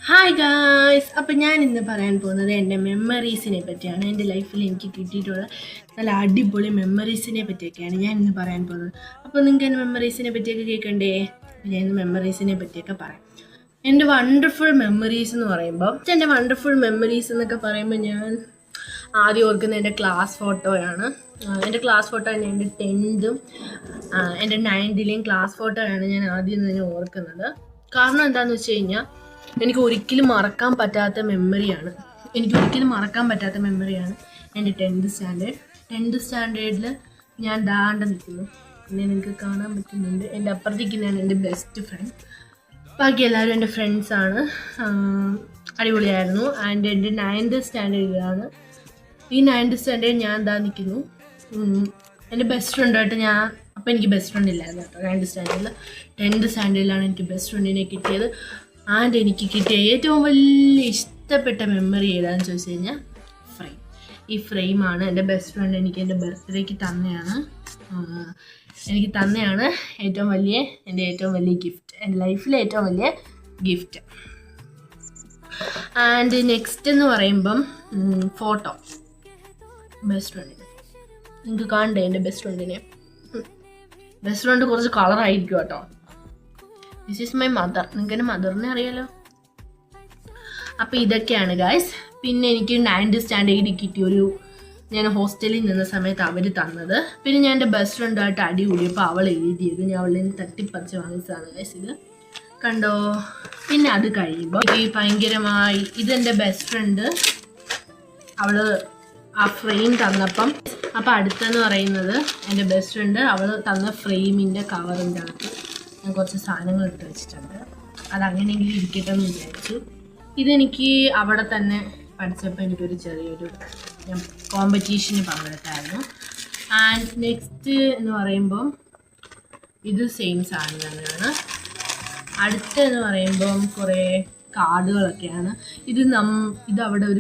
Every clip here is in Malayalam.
Hi guys. അപ്പം ഞാൻ ഇന്ന് പറയാൻ പോകുന്നത് എൻ്റെ മെമ്മറീസിനെ പറ്റിയാണ്. എൻ്റെ ലൈഫിൽ എനിക്ക് കിട്ടിയിട്ടുള്ള നല്ല അടിപൊളി മെമ്മറീസിനെ പറ്റിയൊക്കെയാണ് ഞാൻ ഇന്ന് പറയാൻ പോകുന്നത്. അപ്പോൾ നിങ്ങൾക്ക് എൻ്റെ മെമ്മറീസിനെ പറ്റിയൊക്കെ കേൾക്കണ്ടേ? ഞാൻ ഇന്ന് മെമ്മറീസിനെ പറ്റിയൊക്കെ പറയാം. എൻ്റെ വണ്ടർഫുൾ മെമ്മറീസ് എന്ന് പറയുമ്പോൾ ഞാൻ ആദ്യം ഓർക്കുന്നത് എൻ്റെ ക്ലാസ് ഫോട്ടോയാണ്. എൻ്റെ ക്ലാസ് ഫോട്ടോ തന്നെ എൻ്റെ 10th എൻ്റെ 9th ക്ലാസ് ഫോട്ടോയാണ് ഞാൻ ആദ്യം തന്നെ ഓർക്കുന്നത്. കാരണം എന്താണെന്ന് വെച്ച് കഴിഞ്ഞാൽ എനിക്ക് ഒരിക്കലും മറക്കാൻ പറ്റാത്ത മെമ്മറിയാണ് എൻ്റെ 10th സ്റ്റാൻഡേർഡിൽ ഞാൻ ദാണ്ട് നിൽക്കുന്നു. പിന്നെ നിങ്ങൾക്ക് കാണാൻ പറ്റുന്നുണ്ട് എൻ്റെ അപ്പുറത്തേക്കുന്നതാണ് എൻ്റെ ബെസ്റ്റ് ഫ്രണ്ട്. ബാക്കി എല്ലാവരും എൻ്റെ ഫ്രണ്ട്സാണ്. അടിപൊളിയായിരുന്നു. ആൻഡ് എൻ്റെ 9th സ്റ്റാൻഡേർഡിലാണ്. ഈ 9th സ്റ്റാൻഡേർഡ് ഞാൻ എന്താ നിൽക്കുന്നു. എൻ്റെ ബെസ്റ്റ് ഫ്രണ്ടായിട്ട് അപ്പോൾ എനിക്ക് ബെസ്റ്റ് ഫ്രണ്ട് ഇല്ലായിരുന്നു കേട്ടോ 9th സ്റ്റാൻഡേർഡിൽ. 10th സ്റ്റാൻഡേർഡിലാണ് എനിക്ക് ബെസ്റ്റ് ഫ്രണ്ടിനെ കിട്ടിയത്. ആൻഡ് എനിക്ക് കിട്ടിയ ഏറ്റവും വലിയ ഇഷ്ടപ്പെട്ട മെമ്മറി ഏതാണെന്ന് ചോദിച്ചു കഴിഞ്ഞാൽ ഈ ഫ്രെയിമാണ്. എൻ്റെ ബെസ്റ്റ് ഫ്രണ്ട് എനിക്ക് എൻ്റെ ബർത്ത്ഡേക്ക് തന്നെയാണ് ഏറ്റവും വലിയ ഗിഫ്റ്റ്, എൻ്റെ ലൈഫിലെ ഏറ്റവും വലിയ ഗിഫ്റ്റ്. ആൻഡ് നെക്സ്റ്റ് എന്ന് പറയുമ്പം ഫോട്ടോ ബെസ്റ്റ് ഫ്രണ്ടിന്. നിങ്ങൾക്ക് കാണണ്ടേ എൻ്റെ ബെസ്റ്റ് ഫ്രണ്ടിനെ? ബെസ്റ്റ് ഫ്രണ്ട് കുറച്ച് കളറായിരിക്കും കേട്ടോ. This is my mother. നിങ്ങൾക്ക് എൻ്റെ മദറിനെ അറിയാലോ. അപ്പോൾ ഇതൊക്കെയാണ് ഗായ്സ്. പിന്നെ എനിക്ക് 9th സ്റ്റാൻഡേർഡിൽ കിട്ടിയൊരു, ഞാൻ ഹോസ്റ്റലിൽ നിന്ന സമയത്ത് അവർ തന്നത്. പിന്നെ ഞാൻ എൻ്റെ ബെസ്റ്റ് ഫ്രണ്ടായിട്ട് അടി കൂടിയപ്പോൾ അവൾ എഴുതിയത് ഞാൻ അവളിൽ നിന്ന് തട്ടിപ്പറിച്ച് വാങ്ങിച്ചതാണ് ഗായ്സ്. ഇത് കണ്ടോ? പിന്നെ അത് കഴിയുമ്പോൾ എനിക്ക് ഭയങ്കരമായി ഇതെൻ്റെ ബെസ്റ്റ് ഫ്രണ്ട് അവൾ ആ ഫ്രെയിം തന്നപ്പം. അപ്പോൾ അടുത്തെന്ന് പറയുന്നത് എൻ്റെ ബെസ്റ്റ് ഫ്രണ്ട് അവൾ തന്ന ഫ്രെയിമിൻ്റെ കവറിൻ്റെ അകത്ത് ഞാൻ കുറച്ച് സാധനങ്ങൾ ഇട്ട് വെച്ചിട്ടുണ്ട്. അതങ്ങനെയെങ്കിലും ഇരിക്കട്ടെ എന്ന് വിചാരിച്ചു. ഇതെനിക്ക് അവിടെ തന്നെ പഠിച്ചപ്പോൾ എനിക്കൊരു ചെറിയൊരു ഞാൻ കോമ്പറ്റീഷന് പങ്കെടുത്തായിരുന്നു. ആൻഡ് നെക്സ്റ്റ് എന്ന് പറയുമ്പം ഇത് സെയിം സാധനം തന്നെയാണ്. അടുത്തെന്ന് പറയുമ്പം കുറേ കാർഡുകളൊക്കെയാണ്. ഇത് അവിടെ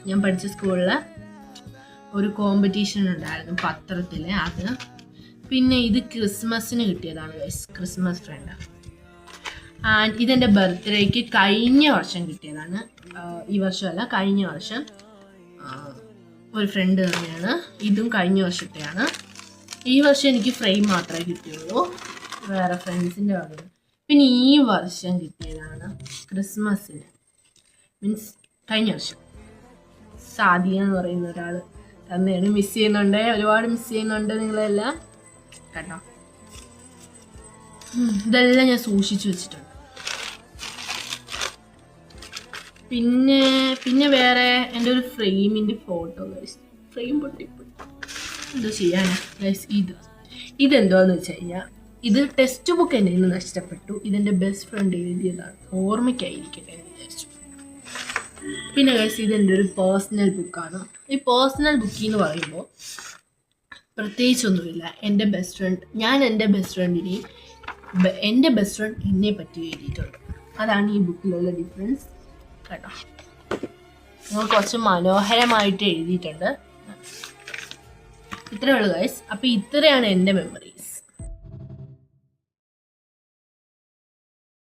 ഞാൻ പഠിച്ച സ്കൂളിൽ ഒരു കോമ്പറ്റീഷൻ ഉണ്ടായിരുന്നു പത്രത്തിൽ, അത്. പിന്നെ ഇത് ക്രിസ്മസിന് കിട്ടിയതാണ് ഗൈസ്, ക്രിസ്മസ് ഫ്രണ്ട്. ആൻഡ് ഇതെൻ്റെ ബർത്ത്ഡേക്ക് കഴിഞ്ഞ വർഷം കിട്ടിയതാണ്. ഈ വർഷമല്ല, കഴിഞ്ഞ വർഷം ഒരു ഫ്രണ്ട് തന്നെയാണ്. ഇതും കഴിഞ്ഞ വർഷത്തെയാണ്. ഈ വർഷം എനിക്ക് ഫ്രെയിം മാത്രമേ കിട്ടിയുള്ളൂ, വേറെ ഫ്രണ്ട്സിൻ്റെ വക. പിന്നെ ഈ വർഷം കിട്ടിയതാണ് ക്രിസ്മസിന്, മീൻസ് കഴിഞ്ഞ വർഷം. സാദിയ എന്ന് പറയുന്ന ഒരാൾ തന്നെയാണ്. ഒരുപാട് മിസ് ചെയ്യുന്നുണ്ട് നിങ്ങളെല്ലാം കേട്ടോ. ഇതെല്ലാം ഞാൻ സൂക്ഷിച്ചു വെച്ചിട്ടുണ്ട്. പിന്നെ വേറെ എൻ്റെ ഒരു ഫ്രെയിമിൻ്റെ ഫോട്ടോ ഗൈസ്. ഫ്രെയിം പൊട്ടിപ്പോയി, എന്തോ ചെയ്യാനാ ഗൈസ്. ഇതെന്തോന്ന് വെച്ച് കഴിഞ്ഞാൽ ഇത് ടെക്സ്റ്റ് ബുക്ക് എൻ്റെ നിന്ന് നഷ്ടപ്പെട്ടു. ഇതെൻ്റെ ബെസ്റ്റ് ഫ്രണ്ട് എഴുതിയതാണ്, ഓർമ്മയ്ക്കായിരിക്കട്ടെ എന്ന് വിചാരിച്ചു. പിന്നെ ഗൈസ് ഇതെൻ്റെ ഒരു പേഴ്സണൽ ബുക്കാണ്. ഈ പേഴ്സണൽ ബുക്കിൽ എന്ന് പറയുമ്പോൾ പ്രത്യേകിച്ചൊന്നുമില്ല. എൻ്റെ ബെസ്റ്റ് ഫ്രണ്ട് എൻ്റെ ബെസ്റ്റ് ഫ്രണ്ട് എന്നെ പറ്റി എഴുതിയിട്ടുണ്ട്. അതാണ് ഈ ബുക്കിലുള്ള ഡിഫറൻസ് കേട്ടോ. നിങ്ങൾ കുറച്ച് മനോഹരമായിട്ട് എഴുതിയിട്ടുണ്ട്. ഇത്രയേ ഉള്ളൂ ഗൈസ്. അപ്പോൾ ഇത്രയാണ് എൻ്റെ മെമ്മറി.